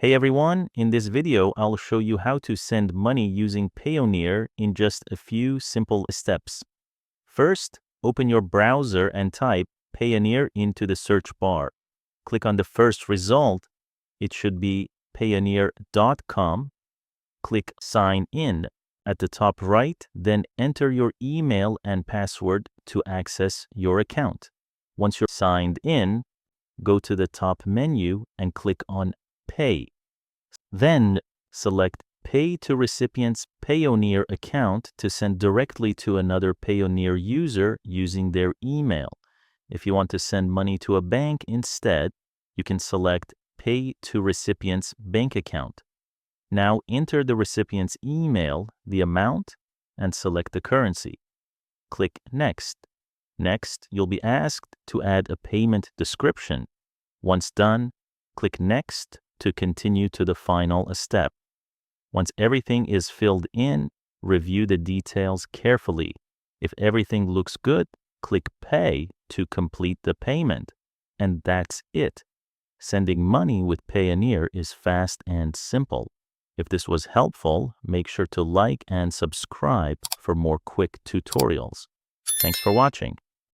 Hey everyone, in this video, I'll show you how to send money using Payoneer in just a few simple steps. First, open your browser and type Payoneer into the search bar. Click on the first result. It should be payoneer.com. Click Sign In at the top right, then enter your email and password to access your account. Once you're signed in, go to the top menu and click on Pay. Then select Pay to Recipient's Payoneer account to send directly to another Payoneer user using their email. If you want to send money to a bank instead, you can select Pay to Recipient's bank account. Now enter the recipient's email, the amount, and select the currency. Click Next. Next, you'll be asked to add a payment description. Once done, click Next to continue to the final step. Once everything is filled in, review the details carefully. If everything looks good, click Pay to complete the payment. And that's it. Sending money with Payoneer is fast and simple. If this was helpful, make sure to like and subscribe for more quick tutorials. Thanks for watching.